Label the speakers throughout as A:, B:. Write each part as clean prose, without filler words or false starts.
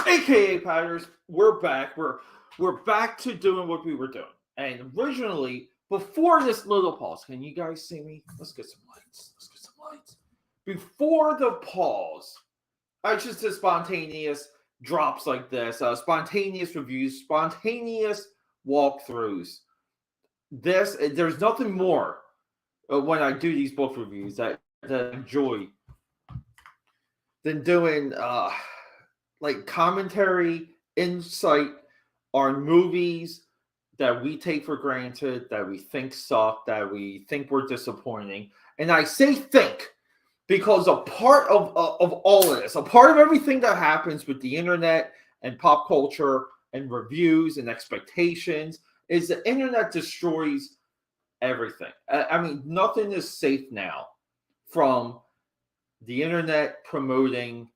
A: AKA Patters, we're back. We're back to doing what we were doing. And originally, before this little pause, can you guys see me? Let's get some lights. Before the pause, I just did spontaneous drops like this, spontaneous reviews, spontaneous walkthroughs. There's nothing more when I do these book reviews that I enjoy than doing like commentary, insight on movies that we take for granted, that we think suck, that we think were disappointing. And I say think because a part of all of this, a part of everything that happens with the internet and pop culture and reviews and expectations is the internet destroys everything. I mean, nothing is safe now from the internet promoting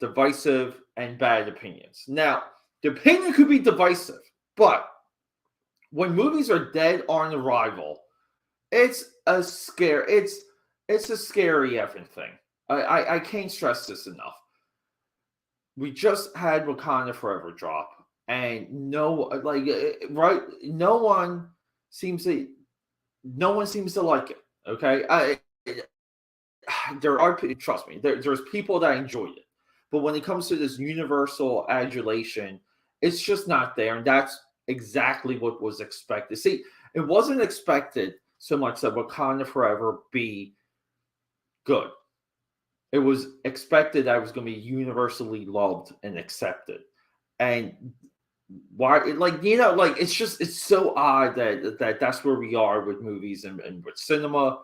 A: divisive and bad opinions. Now, the opinion could be divisive, but when movies are dead on arrival, it's a scary effing thing. I can't stress this enough. We just had Wakanda Forever drop, and no one seems to like it. Okay, trust me, there's people that enjoyed it, but when it comes to this universal adulation, it's just not there, and that's exactly what was expected. See, it wasn't expected so much that Wakanda Forever be good. It was expected that it was going to be universally loved and accepted. And why, it's so odd that's where we are with movies and with cinema.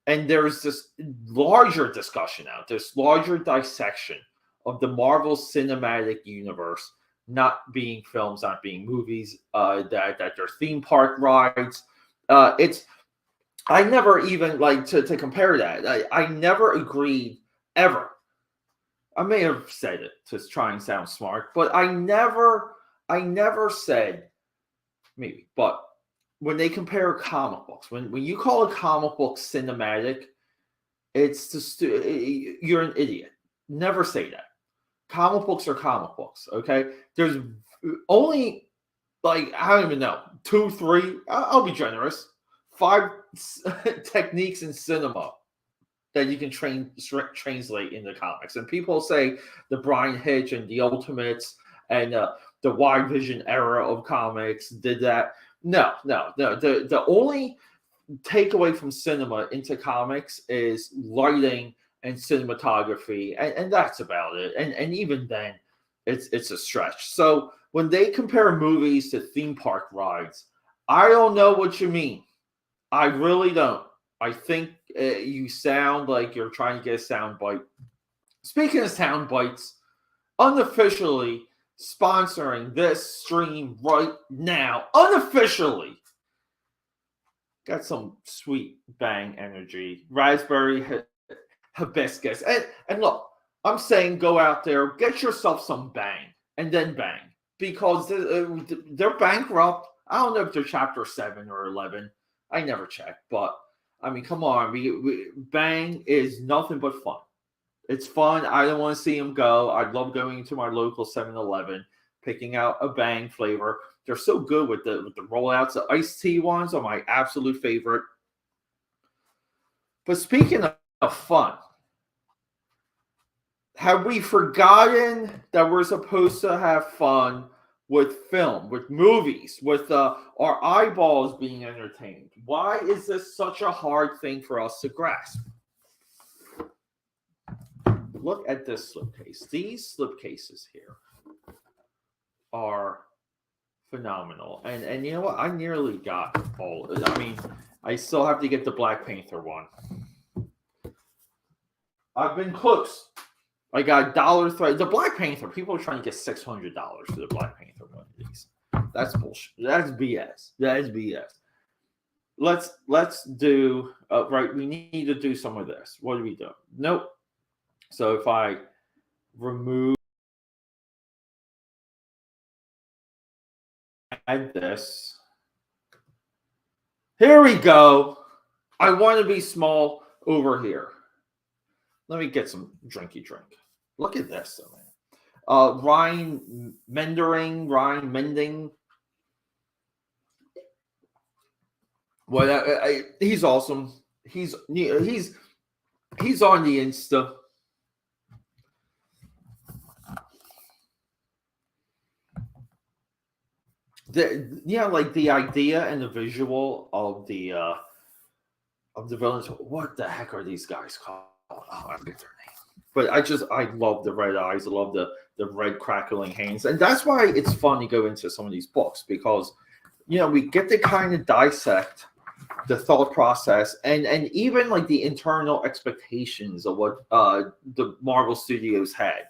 A: And there's this larger discussion out, this larger dissection of the Marvel Cinematic Universe not being films, not being movies, that they're theme park rides. I never even like to compare that. I never agreed ever. I may have said it to try and sound smart, but I never said maybe. But when they compare comic books, when you call a comic book cinematic, it's just you're an idiot. Never say that. Comic books are comic books, okay? There's only, I don't even know, 2, 3, I'll be generous, 5 techniques in cinema that you can translate into comics. And people say the Brian Hitch and the Ultimates and the wide vision era of comics did that. No. The only takeaway from cinema into comics is lighting and cinematography, and that's about it. And even then, it's a stretch. So when they compare movies to theme park rides, I don't know what you mean. I really don't. I think you sound like you're trying to get a sound bite. Speaking of sound bites, unofficially sponsoring this stream right now, unofficially, got some sweet Bang energy, raspberry hibiscus. And look, I'm saying go out there, get yourself some Bang, and then Bang. Because they're bankrupt. I don't know if they're chapter 7 or 11. I never checked. But, I mean, come on. Bang is nothing but fun. It's fun. I don't want to see them go. I love going to my local 7-Eleven, picking out a Bang flavor. They're so good with the rollouts. The iced tea ones are my absolute favorite. But speaking of fun, have we forgotten that we're supposed to have fun with film, with movies, with our eyeballs being entertained? Why is this such a hard thing for us to grasp? Look at this slipcase. These slipcases here are phenomenal. And you know what? I nearly got all of it. I mean, I still have to get the Black Panther one. I've been close. I got $1. The Black Panther, people are trying to get $600 for the Black Panther one of these. That's bullshit. That's BS. That is BS. Let's do right. We need to do some of this. What do we do? Nope. So if I remove add this, here we go. I want to be small over here. Let me get some drinky drink. Look at this, though, man. Ryan Mending. Well, he's awesome. He's on the Insta. Like the idea and the visual of the villains. What the heck are these guys called? Oh, I forget their name. But I love the red eyes. I love the red crackling hands, and that's why it's fun to go into some of these books, because we get to kind of dissect the thought process and even like the internal expectations of what the Marvel Studios had.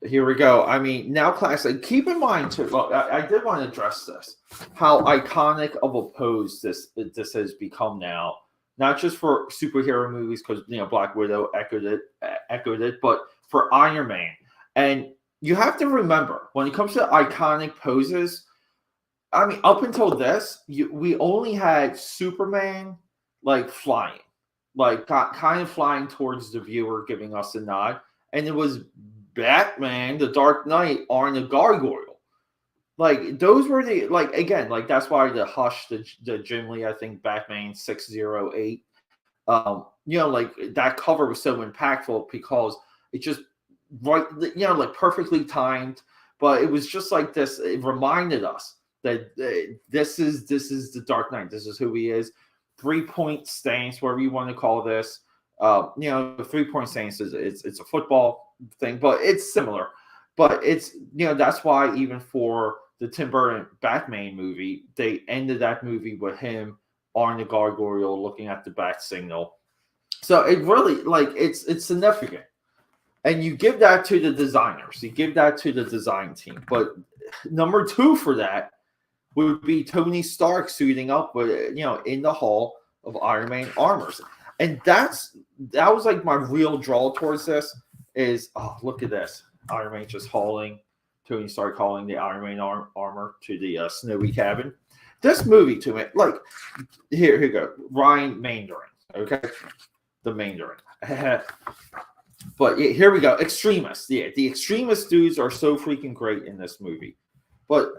A: Here we go. I mean, now classic. Keep in mind too. Look, I did want to address this. How iconic of a pose this has become now. Not just for superhero movies, because Black Widow echoed it, but for Iron Man. And you have to remember, when it comes to iconic poses, I mean, up until this, we only had Superman like flying, like kind of flying towards the viewer, giving us a nod, and it was Batman, the Dark Knight, on the gargoyle. Like those were the again, that's why the Hush, the Jim Lee, I think Batman 608, like that cover was so impactful because it just perfectly timed, but it was just like this. It reminded us that this is the Dark Knight. This is who he is. 3-point stance, whatever you want to call this. 3-point stance is it's a football thing, but it's similar. But it's that's why even for the Tim Burton Batman movie, they ended that movie with him on the gargoyle looking at the bat signal. So it really it's significant. And you give that to the designers. You give that to the design team. But number 2 for that would be Tony Stark suiting up with in the Hall of Iron Man armors. And that was like my real draw towards this is, oh, look at this. Iron Man just Tony Stark hauling the Iron Man armor to the snowy cabin. This movie to me, like, here you go. Ryan Mandarin, okay? The Mandarin. But yeah, here we go. Extremists. Yeah, the extremist dudes are so freaking great in this movie. But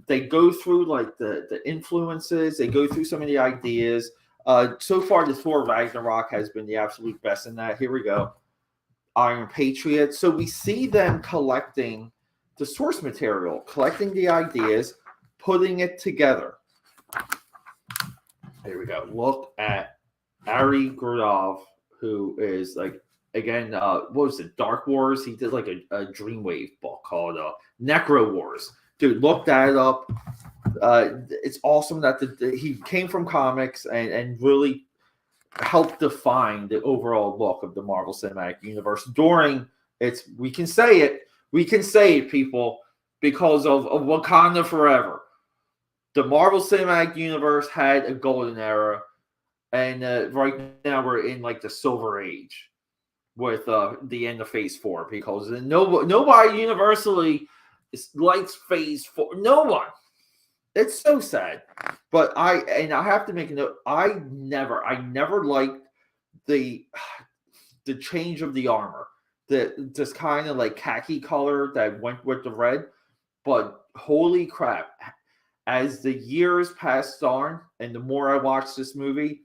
A: they go through like the influences. They go through some of the ideas. So far, the Thor Ragnarok has been the absolute best in that. Here we go. Iron Patriot. So we see them collecting the source material, collecting the ideas, putting it together. Here we go. Look at Ari Gurdov, who is like, again, what was it? Dark Wars? He did like a Dreamwave book called Necro Wars. Dude, look that up. It's awesome that he came from comics and really helped define the overall look of the Marvel Cinematic Universe during its, we can say it, people, because of Wakanda Forever. The Marvel Cinematic Universe had a golden era, and right now we're in like the Silver Age with the end of Phase 4, because nobody universally likes Phase 4. No one. It's so sad. But I have to make a note. I never liked the change of the armor. This kind of like khaki color that went with the red. But holy crap. As the years passed on, and the more I watched this movie,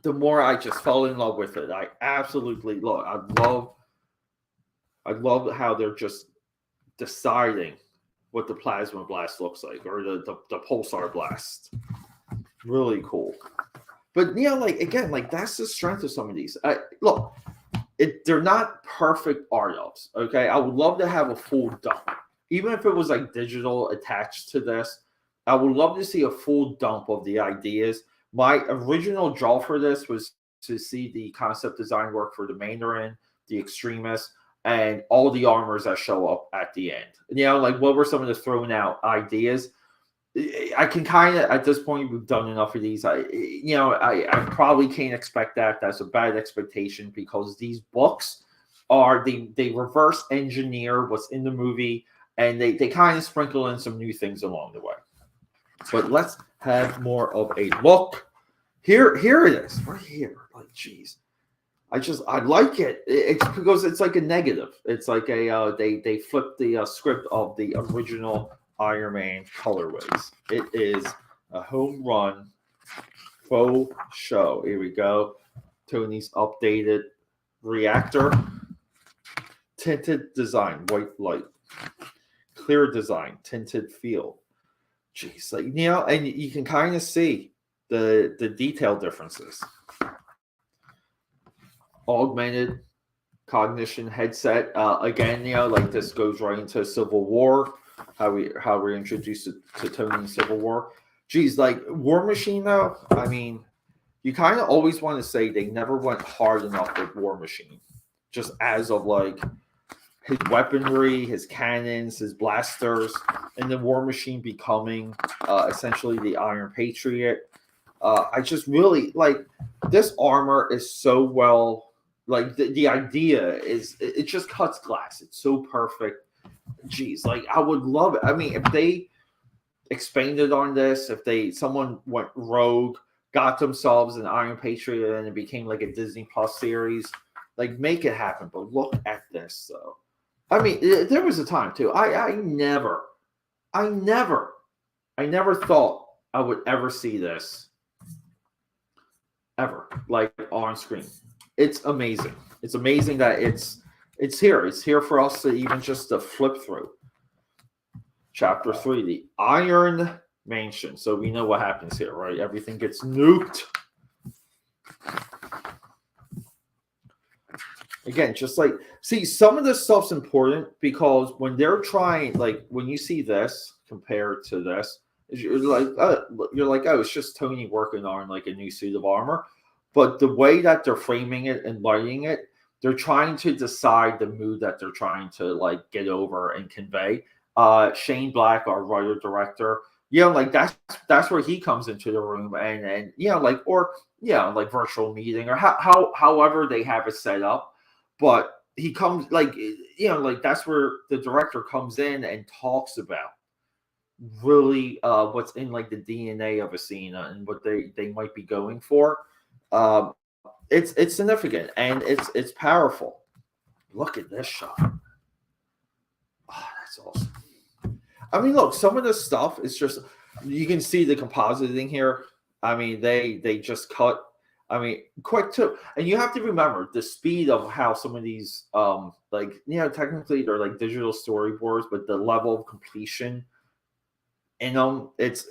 A: the more I just fell in love with it. I absolutely love. I love how they're just deciding what the plasma blast looks like, or the pulsar blast. Really cool. But that's the strength of some of these. Look, they're not perfect art ups. Okay, I would love to have a full dump, even if it was like digital attached to this. I would love to see a full dump of the ideas. My original draw for this was to see the concept design work for the Mandarin, the Extremists, and all the armors that show up at the end. What were some of the thrown out ideas? I can kind of, at this point, we've done enough of these. I probably can't expect that. That's a bad expectation, because these books they reverse engineer what's in the movie, and they kind of sprinkle in some new things along the way. But let's have more of a look. Here it is. Right here. Like, geez. I like it. It's because it's like a negative. It's like a they flipped the script of the original Iron Man colorways. It is a home run faux show. Here we go. Tony's updated reactor, tinted design, white light, clear design, tinted feel. Jeez, like and you can kind of see the detail differences. Augmented cognition headset. Again, like this goes right into Civil War. How we're introduced to Tony in Civil War. Geez, like War Machine though. I mean, you kind of always want to say they never went hard enough with War Machine. Just as of like his weaponry, his cannons, his blasters, and the War Machine becoming essentially the Iron Patriot. I just really like this armor is so well. Like the idea is, it just cuts glass. It's so perfect. Jeez, like I would love it. I mean, if they expanded on this, if someone went rogue, got themselves an Iron Patriot, and it became like a Disney Plus series, like make it happen. But look at this, though. I mean, there was a time too. I never thought I would ever see this ever, like on screen. It's amazing. It's amazing that it's here. It's here for us to even just to flip through. Chapter 3, the Iron Mansion. So we know what happens here, right? Everything gets nuked. Again, just like, see, some of this stuff's important because when they're trying, like when you see this compared to this, you're like, oh, it's just Tony working on like a new suit of armor. But the way that they're framing it and lighting it, they're trying to decide the mood that they're trying to like get over and convey. Shane Black, our writer director, like that's where he comes into the room and like virtual meeting or however they have it set up. But he comes like that's where the director comes in and talks about really what's in like the DNA of a scene and what they might be going for. It's significant and it's powerful. Look at this shot. Oh, that's awesome. I mean, look, some of this stuff is just, you can see the compositing here. I mean, they just cut. I mean, quick too. And you have to remember the speed of how some of these, technically they're like digital storyboards, but the level of completion in them, it's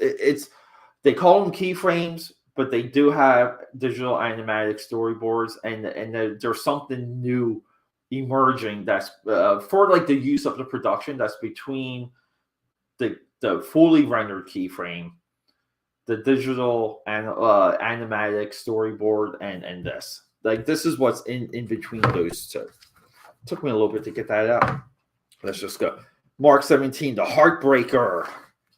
A: they call them keyframes, but they do have digital animatic storyboards, and there's something new emerging that's for like the use of the production that's between the fully rendered keyframe, the digital and animatic storyboard, and this. Like this is what's in between those two. Took me a little bit to get that out. Let's just go. Mark 17, the Heartbreaker.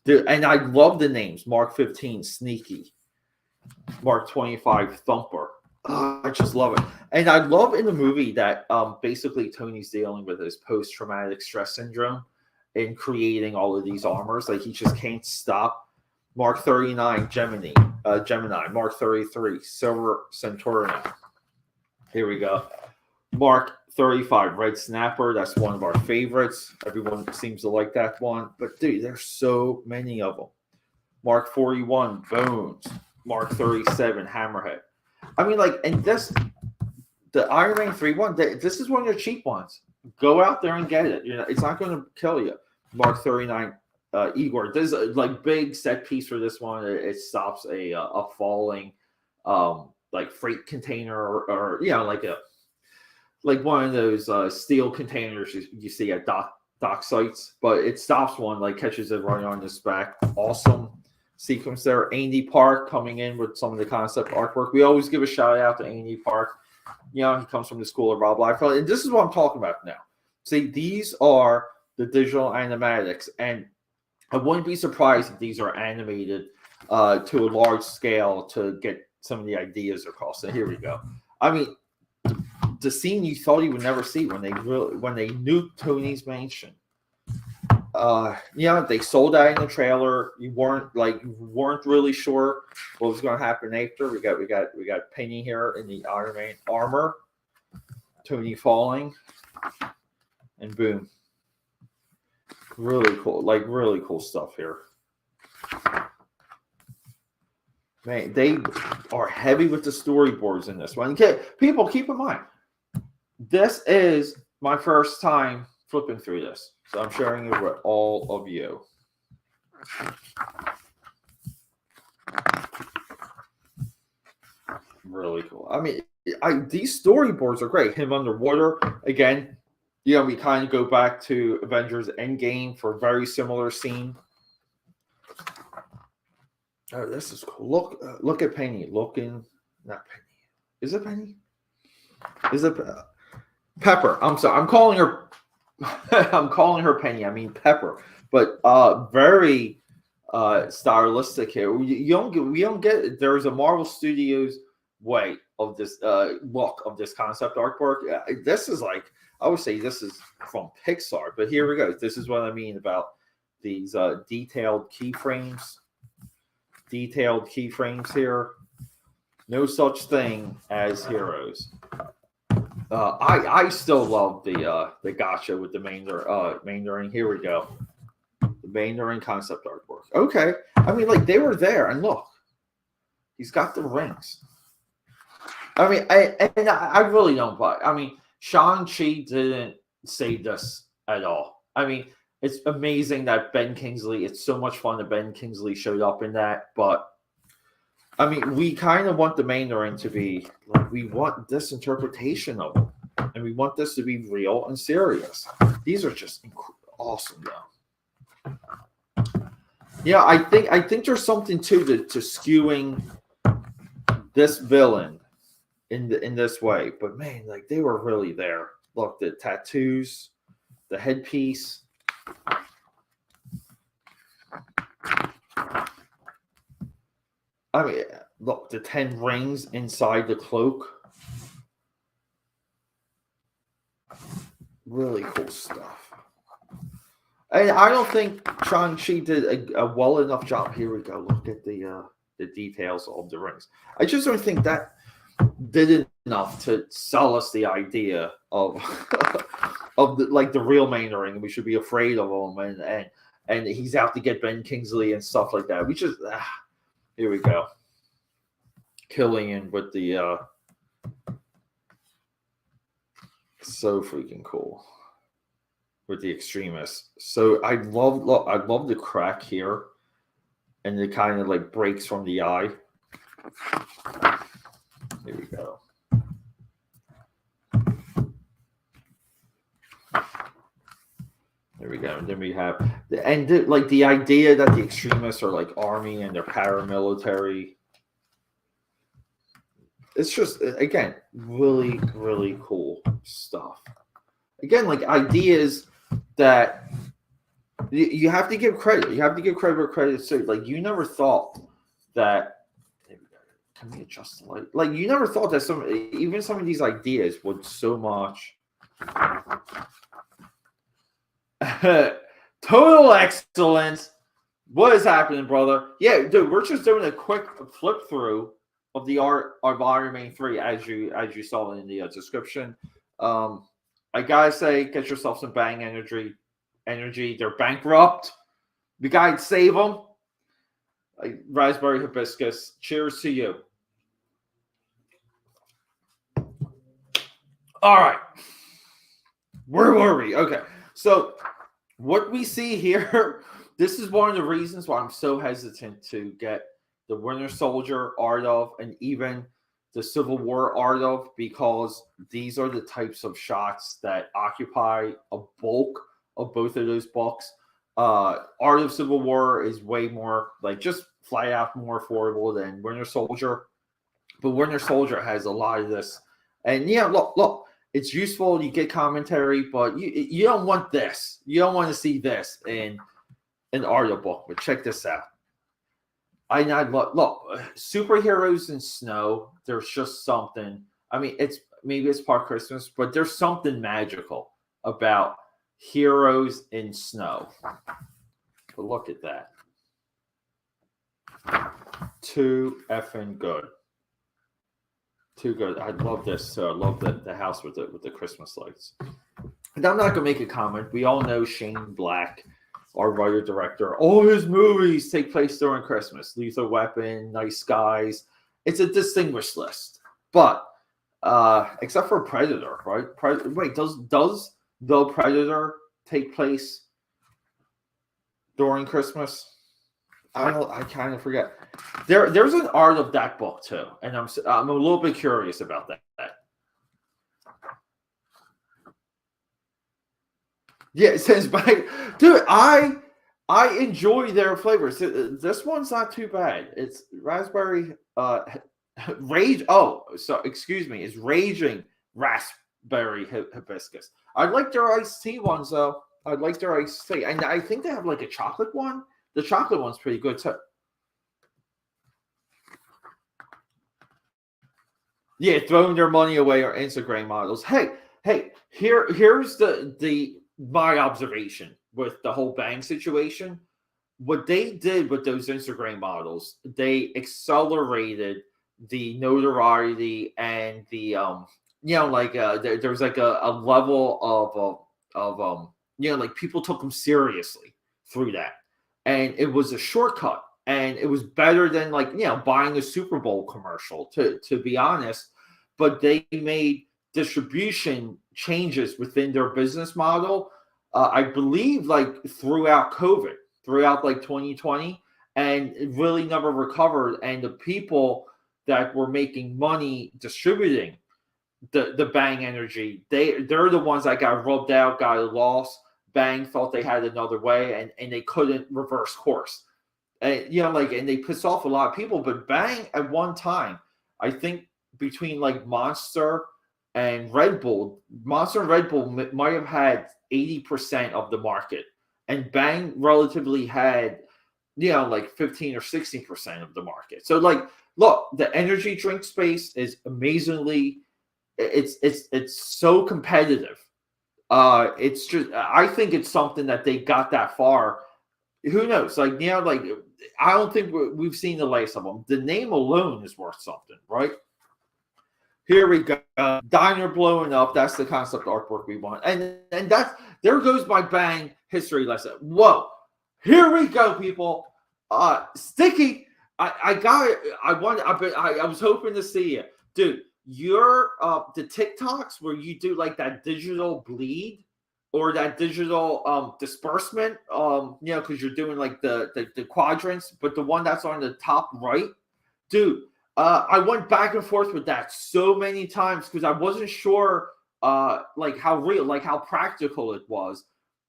A: And I love the names. Mark 15, Sneaky. Mark 25, Thumper. I just love it. And I love in the movie that basically Tony's dealing with his post-traumatic stress syndrome in creating all of these armors. Like he just can't stop. Mark 39, Gemini. Mark 33, Silver Centurion. Here we go. Mark 35, Red Snapper. That's one of our favorites. Everyone seems to like that one. But dude, there's so many of them. Mark 41, Bones. Mark 37, Hammerhead. I mean, like, and this, the Iron Man 3 one, this is one of the cheap ones. Go out there and get it. It's not going to kill you. Mark 39, Igor. There's a like big set piece for this one. It stops a falling like freight container or like one of those steel containers you see at dock sites, but it stops one, like catches it right on its back. Awesome sequence there. Andy Park coming in with some of the concept artwork. We always give a shout out to Andy Park. He comes from the school of Rob Liefeld, and this is what I'm talking about now. See, these are the digital animatics, and I wouldn't be surprised if these are animated to a large scale to get some of the ideas across. So here we go. I mean, the scene you thought you would never see when they nuked Tony's mansion. They sold out in the trailer. You weren't really sure what was going to happen after. We got Penny here in the Iron Man armor. Tony falling, and boom. Really cool, like really cool stuff here. Man, they are heavy with the storyboards in this one. Okay, people, keep in mind, this is my first time flipping through this, so I'm sharing it with all of you. Really cool. I mean, these storyboards are great. Him underwater again. You know, we kind of go back to Avengers Endgame for a very similar scene. Oh, this is cool. Look at Penny. Not Penny. Is it Penny? Is it Pepper? I'm sorry. I'm calling her. I'm calling her Penny. I mean Pepper. But very stylistic here. We don't get. There's a Marvel Studios way of this look of this concept artwork. This is like, I would say this is from Pixar. But here we go. This is what I mean about these detailed keyframes. Detailed keyframes here. No such thing as heroes. I still love the gotcha with the Mandarin. Here we go. The Mandarin concept artwork. Okay. I mean, like, they were there, and look. He's got the rings. I mean, I really don't buy. I mean, Shang-Chi didn't save this at all. I mean, it's amazing that Ben Kingsley, it's so much fun that Ben Kingsley showed up in that, but I mean, we kind of want the Mandarin to be, like, we want this interpretation of him, and we want this to be real and serious. These are just awesome, though. Yeah, I think there's something to skewing this villain in this way, but man, like, they were really there. Look, the tattoos, the headpiece. I mean, look, the 10 rings inside the cloak. Really cool stuff. And I don't think Shang-Chi did a well enough job. Here we go. Look at the details of the rings. I just don't think that did enough to sell us the idea of of the real Mandarin. We should be afraid of him, and he's out to get Ben Kingsley and stuff like that. We just here we go. Killian with the so freaking cool with the extremists. So I love the crack here, and it kind of like breaks from the eye. Here we go. There we go. And then we have the idea that the extremists are like army and they're paramilitary. It's just, again, really, really cool stuff. Again, like, ideas that you have to give credit. You have to give credit where credit's due. Like, you never thought that. Can we adjust the light? Like, you never thought that even some of these ideas would so much. Total excellence. What is happening, brother? Yeah, dude, we're just doing a quick flip through of the art of Iron Man 3 as you saw in the description. I gotta say, get yourself some Bang energy. They're bankrupt. You guys save them. Like raspberry hibiscus. Cheers to you. All right. Where were we? Okay. So what we see here, this is one of the reasons why I'm so hesitant to get the Winter Soldier art of and even the Civil War art of, because these are the types of shots that occupy a bulk of both of those books. Art of Civil War is way more, like, just flat out more affordable than Winter Soldier. But Winter Soldier has a lot of this. And yeah, look, it's useful. You get commentary, but you don't want this. You don't want to see this in an art book. But check this out. I look, superheroes in snow. There's just something. I mean, maybe it's part Christmas, but there's something magical about heroes in snow. But look at that. Too effing good. Too good. I love this. I love the house with the Christmas lights. And I'm not gonna make a comment. We all know Shane Black, our writer director. All his movies take place during Christmas. Lethal Weapon, Nice Guys. It's a distinguished list, but except for Predator, right? Wait, does the Predator take place during Christmas? I kind of forget. There's an art of that book too, and I'm a little bit curious about that. Yeah, it says back, dude. I enjoy their flavors. This one's not too bad. It's raspberry rage. Oh, so excuse me. It's raging raspberry hibiscus. I like their iced tea ones though. I like their iced tea, and I think they have like a chocolate one. The chocolate one's pretty good too. Yeah, throwing their money away on Instagram models. Hey, here's the my observation with the whole Bang situation. What they did with those Instagram models, they accelerated the notoriety and the there's like a level of like people took them seriously through that, and it was a shortcut, and it was better than like buying a Super Bowl commercial, to be honest. But they made distribution changes within their business model, I believe, like throughout like 2020, and it really never recovered. And the people that were making money distributing the Bang energy, they're the ones that got rubbed out, got lost. Bang thought they had another way, and they couldn't reverse course. And and they pissed off a lot of people. But Bang at one time, I think between like Monster and Red Bull, Monster and Red Bull might have had 80% of the market, and Bang relatively had like 15 or 16% of the market. So like, look, the energy drink space is amazingly, it's so competitive. It's just, I think it's something that they got that far. Who knows? Like like I don't think we've seen the last of them. The name alone is worth something, right? Here we go. Diner blowing up. That's the concept artwork we want. And that's, there goes my Bang history lesson. Whoa. Here we go, people. Sticky. I got it. I was hoping to see you. Dude, you're the TikToks where you do like that digital bleed or that digital disbursement, because you're doing like the quadrants, but the one that's on the top right, dude. I went back and forth with that so many times because I wasn't sure like how real, like how practical it was.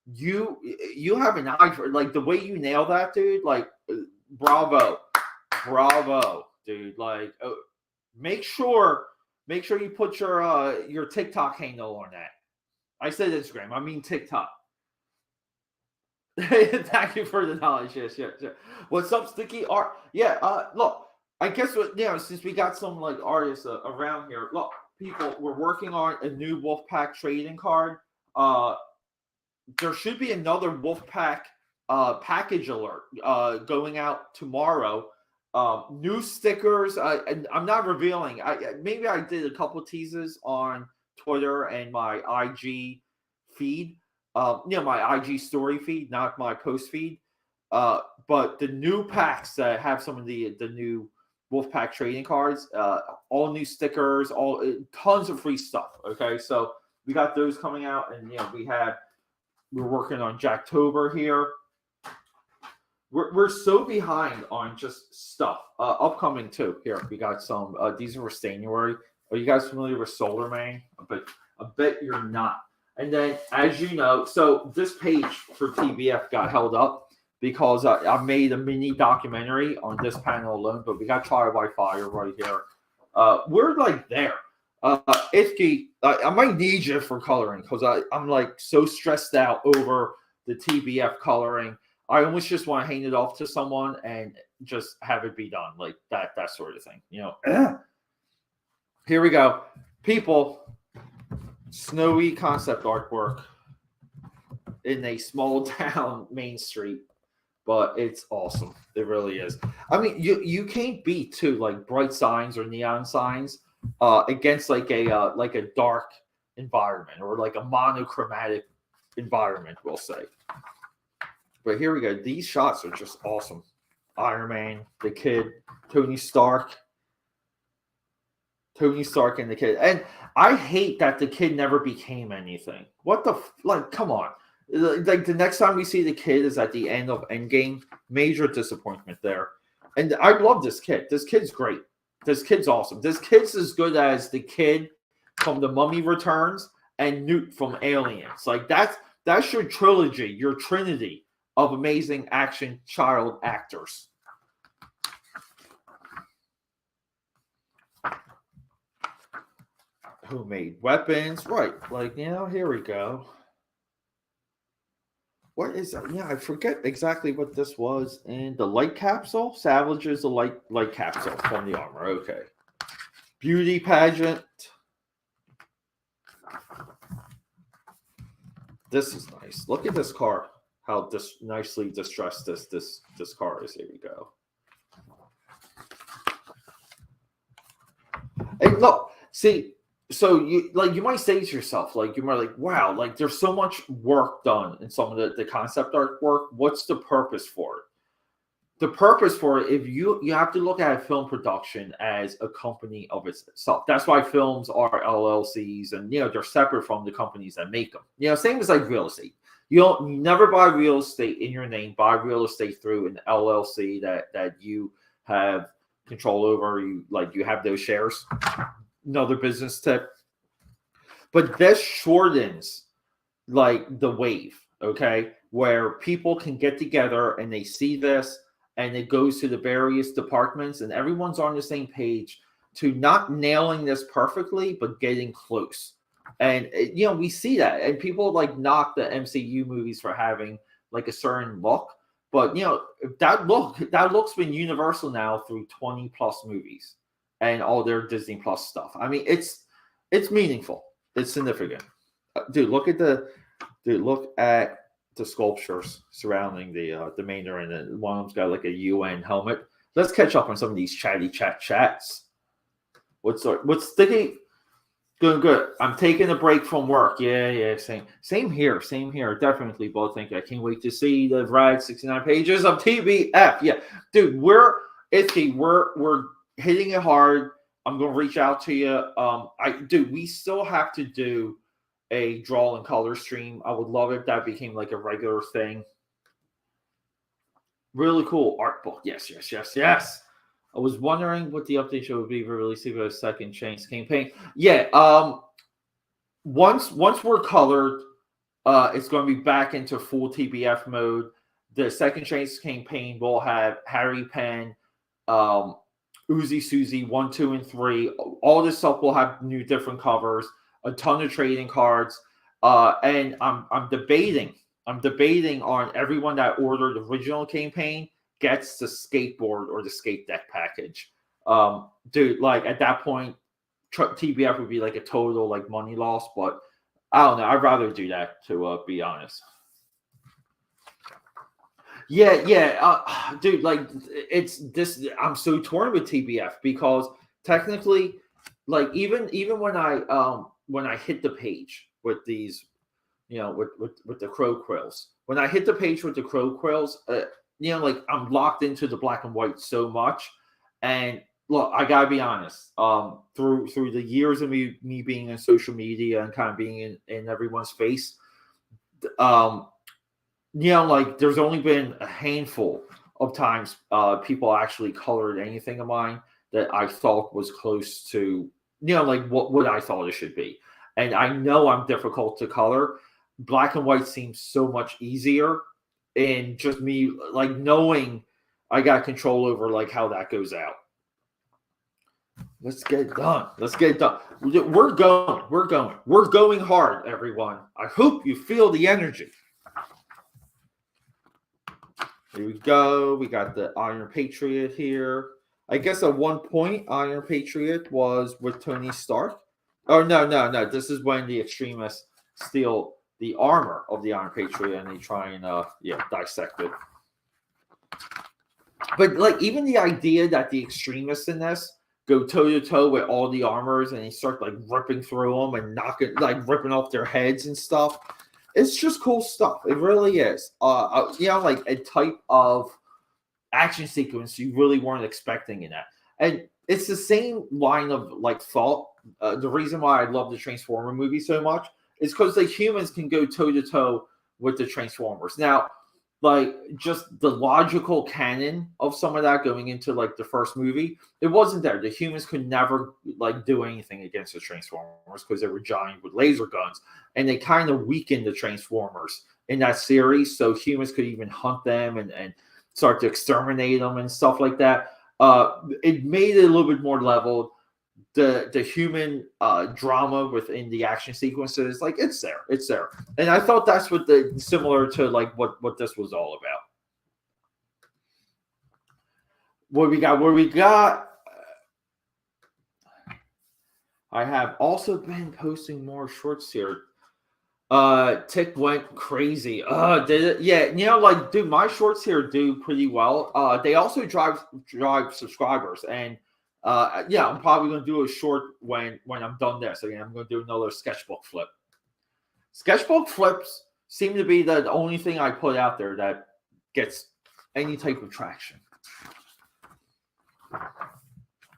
A: You have an eye for, like, the way you nail that, dude. Like, bravo, dude. Like, make sure you put your TikTok handle on that. I said Instagram, I mean TikTok. Thank you for the knowledge. Yes. What's up, Sticky Art? Yeah. Look. I guess what, since we got some like artists around here, look, people, we're working on a new Wolfpack trading card. There should be another Wolfpack package alert going out tomorrow. New stickers. And I'm not revealing. Maybe I did a couple teases on Twitter and my IG feed. My IG story feed, not my post feed. But the new packs that have some of the new Wolfpack trading cards, all new stickers, all tons of free stuff. Okay, so we got those coming out, and we're working on Jacktober here. We're so behind on just stuff upcoming too. Here we got some. These are for January. Are you guys familiar with Solar Man? But I bet you're not. And then, as you know, so this page for TBF got held up because I made a mini documentary on this panel alone, but we got Trial by Fire right here. We're like there. Icky, I might need you for coloring because I'm like so stressed out over the TBF coloring. I almost just want to hand it off to someone and just have it be done, like that sort of thing. Here we go. People, snowy concept artwork in a small town main street. But it's awesome. It really is. I mean, you can't beat too like bright signs or neon signs against like a dark environment or like a monochromatic environment, we'll say. But here we go. These shots are just awesome. Iron Man, the kid, Tony Stark and the kid. And I hate that the kid never became anything. What the like? Come on. Like the next time we see the kid is at the end of Endgame. Major disappointment there. And I love this kid. This kid's great. This kid's awesome. This kid's as good as the kid from The Mummy Returns and Newt from Aliens. Like that's your trilogy, your trinity of amazing action child actors. Who made weapons? Right. Like, here we go. What is that? Yeah, I forget exactly what this was. And the light capsule? Savages the light capsule from the armor. Okay. Beauty pageant. This is nice. Look at this car. How nicely distressed this car is. Here we go. And look, see, so you might say to yourself, like, you might like, wow, like there's so much work done in some of the concept art work. What's the purpose for it? The purpose for it, if you have to look at film production as a company of itself. That's why films are LLCs, and they're separate from the companies that make them. Same as like real estate. You never buy real estate in your name. Buy real estate through an LLC that you have control over. You have those shares. Another business tip. But this shortens like the wave, okay, where people can get together and they see this and it goes to the various departments and everyone's on the same page to not nailing this perfectly, but getting close. And we see that, and people like knock the MCU movies for having like a certain look, but that look's been universal now through 20 plus movies and all their Disney Plus stuff. I mean, it's meaningful, it's significant. Look at the sculptures surrounding the Mandarin, and one of them's got like a UN helmet. Let's catch up on some of these chats. What's sticky? Good. I'm taking a break from work. Yeah. Same here. Definitely both think I can't wait to see the rad 69 pages of TBF. Yeah, dude, we're hitting it hard. I'm gonna reach out to you. We still have to do a draw and color stream. I would love if that became like a regular thing. Really cool art book. Yes. I was wondering what the update show would be for releasing a second Chance campaign. Yeah. Once we're colored, it's going to be back into full TBF mode. The second Chance campaign will have Harry Penn, Uzi Susie 1, 2, and 3. All this stuff will have new different covers, a ton of trading cards, and I'm debating on everyone that ordered the original campaign gets the skateboard or the skate deck package. Like at that point, TBF would be like a total like money loss, but I don't know. I'd rather do that, to be honest. Yeah. Like it's this. I'm so torn with TBF because technically, like even when I hit the page with these, with the crow quills. When I hit the page with the crow quills, like I'm locked into the black and white so much. And look, I gotta be honest. Through the years of me being in social media and kind of being in everyone's face, like there's only been a handful of times people actually colored anything of mine that I thought was close to, like what I thought it should be. And I know I'm difficult to color. Black and white seems so much easier, and just me like knowing I got control over like how that goes out. Let's get it done. We're going hard, everyone. I hope you feel the energy. Here we go. We got the Iron Patriot here. I guess at one point, Iron Patriot was with Tony Stark. Oh, no. This is when the extremists steal the armor of the Iron Patriot and they try and dissect it. But like even the idea that the extremists in this go toe to toe with all the armors, and he starts like ripping through them and knocking, like ripping off their heads and stuff. It's just cool stuff. It really is. Like a type of action sequence you really weren't expecting in that. And it's the same line of like thought. The reason why I love the Transformer movie so much is because the humans can go toe to toe with the Transformers. Now, like just the logical canon of some of that going into like the first movie, it wasn't there. The humans could never like do anything against the Transformers because they were giant with laser guns, and they kind of weakened the Transformers in that series, so humans could even hunt them and start to exterminate them and stuff like that. It made it a little bit more leveled. The human drama within the action sequences, like it's there, and I thought that's what similar to like what this was all about. What we got. I have also been posting more shorts here. Tick went crazy. Did it? Yeah, like, dude, my shorts here do pretty well. They also drive subscribers, and I'm probably gonna do a short when I'm done this. So I'm gonna do another sketchbook flip. Sketchbook flips seem to be the only thing I put out there that gets any type of traction.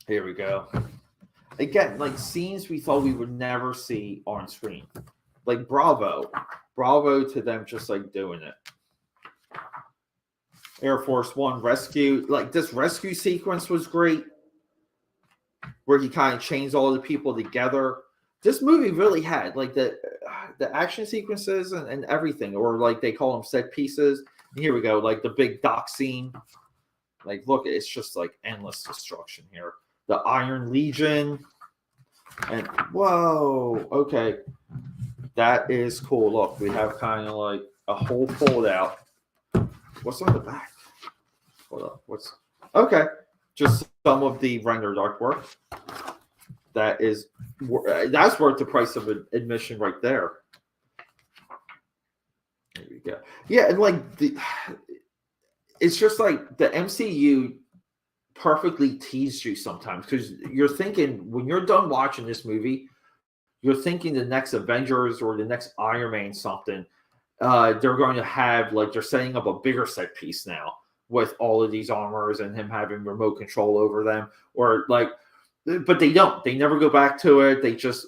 A: Here we go. Again, like scenes we thought we would never see on screen. Like bravo to them just like doing it. Air Force One rescue, like this rescue sequence was great, where he kind of chains all the people together. This movie really had like the action sequences and everything, or like they call them set pieces. And here we go, like the big dock scene. Like, look, it's just like endless destruction here. The Iron Legion, and whoa, okay. That is cool. Look, we have kind of like a whole fold out. What's on the back? Hold up. Okay? Just some of the rendered artwork. That's worth the price of admission right there. There we go. Yeah, and like it's just like the MCU perfectly teased you sometimes, because you're thinking when you're done watching this movie, you're thinking the next Avengers or the next Iron Man something, they're going to have, like, they're setting up a bigger set piece now with all of these armors and him having remote control over them, or like, but they don't. They never go back to it. They just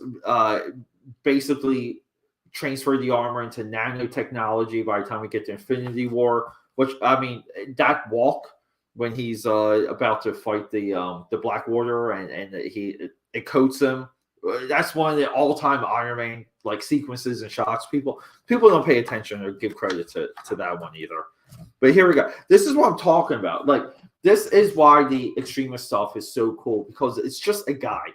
A: basically transfer the armor into nanotechnology by the time we get to Infinity War, which, I mean, that walk when he's about to fight the Blackwater and it coats him. That's one of the all-time Iron Man like sequences and shots. People don't pay attention or give credit to that one either. But here we go. This is what I'm talking about. Like, this is why the extremist stuff is so cool, because it's just a guy,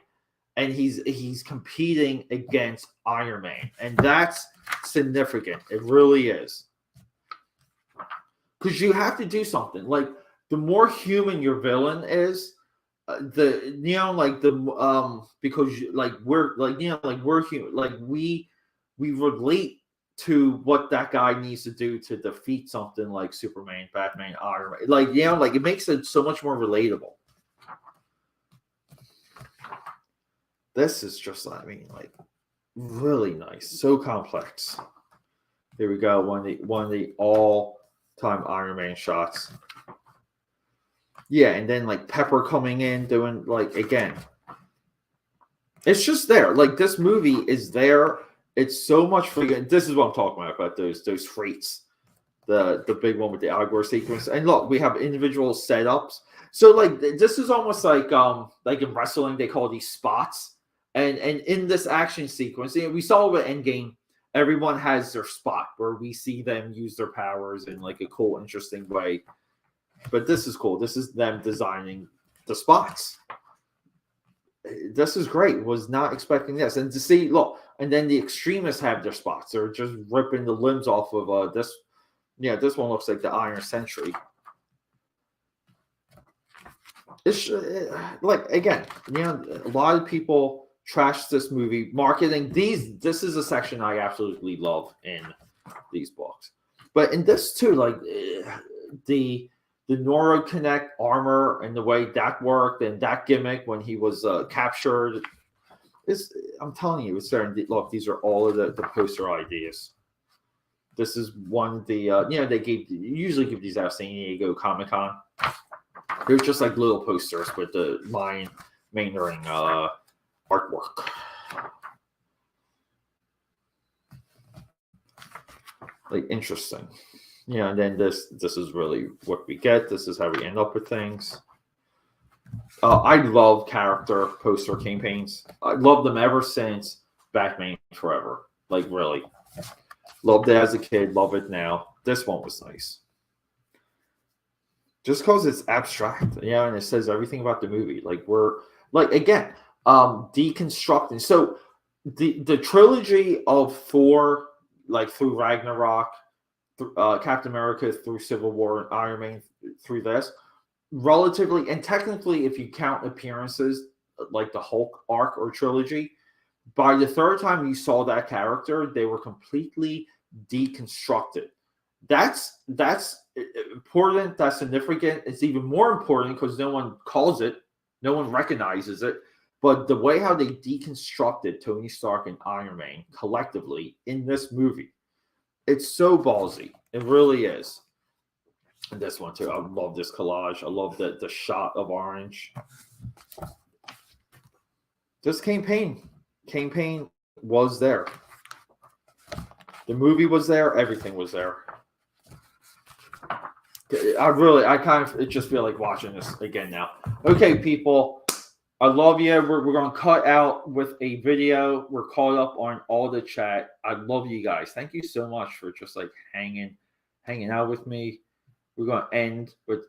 A: and he's competing against Iron Man, and that's significant. It really is, because you have to do something. Like, the more human your villain is, because we're human, like we relate to what that guy needs to do to defeat something like Superman, Batman, Iron Man. Like it makes it so much more relatable. This is just, I mean, like, really nice, so complex. Here we go, one of the all-time Iron Man shots. Yeah, and then like Pepper coming in, doing, like, again, it's just there. Like, this movie is there. It's so much freaking. This is what I'm talking about those freights, the big one with the Al Gore sequence. And look, we have individual setups. So like this is almost like in wrestling they call these spots. And in this action sequence, we saw with Endgame, everyone has their spot where we see them use their powers in like a cool, interesting way. But this is cool. This is them designing the spots. This is great. Was not expecting this. And to see, look, and then the extremists have their spots. They're just ripping the limbs off of this. Yeah, this one looks like the Iron Sentry. It's like, again, a lot of people trash this movie. Marketing, this is a section I absolutely love in these books. But in this too, like the the NeuroConnect armor and the way that worked and that gimmick when he was captured. I'm telling you, it's there. And look, these are all of the poster ideas. This is one of the they usually give these out San Diego Comic-Con. They're just like little posters with the Mayan Mandarin artwork. Like interesting. And then this is really what we get. This is how we end up with things. I love character poster campaigns. I love them ever since Batman Forever. Like really. Loved it as a kid, love it now. This one was nice. Just because it's abstract, and it says everything about the movie. Like we're again, deconstructing. So the trilogy of Thor, like through Ragnarok, Captain America through Civil War, and Iron Man through this, relatively and technically, if you count appearances like the Hulk arc or trilogy, by the third time you saw that character, they were completely deconstructed. That's important. That's significant. It's even more important because no one calls it, no one recognizes it. But the way how they deconstructed Tony Stark and Iron Man collectively in this movie, it's so ballsy. It really is. And this one too. I love this collage. I love the shot of orange. This campaign was there. The movie was there. Everything was there. I kind of just feel like watching this again now. Okay, people, I love you. We're going to cut out with a video. We're caught up on all the chat. I love you guys. Thank you so much for just like hanging out with me. We're going to end with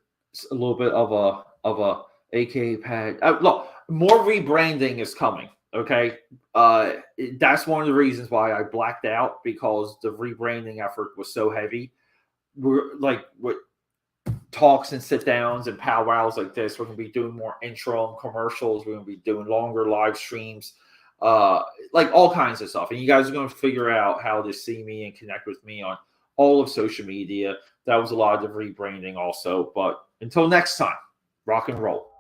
A: a little bit of a AKAPAD. Look, more rebranding is coming. Okay, that's one of the reasons why I blacked out, because the rebranding effort was so heavy. We're like with talks and sit downs and powwows like this, we're gonna be doing more intro and commercials. We're gonna be doing longer live streams, like all kinds of stuff. And you guys are gonna figure out how to see me and connect with me on all of social media. That was a lot of the rebranding also. But until next time, rock and roll.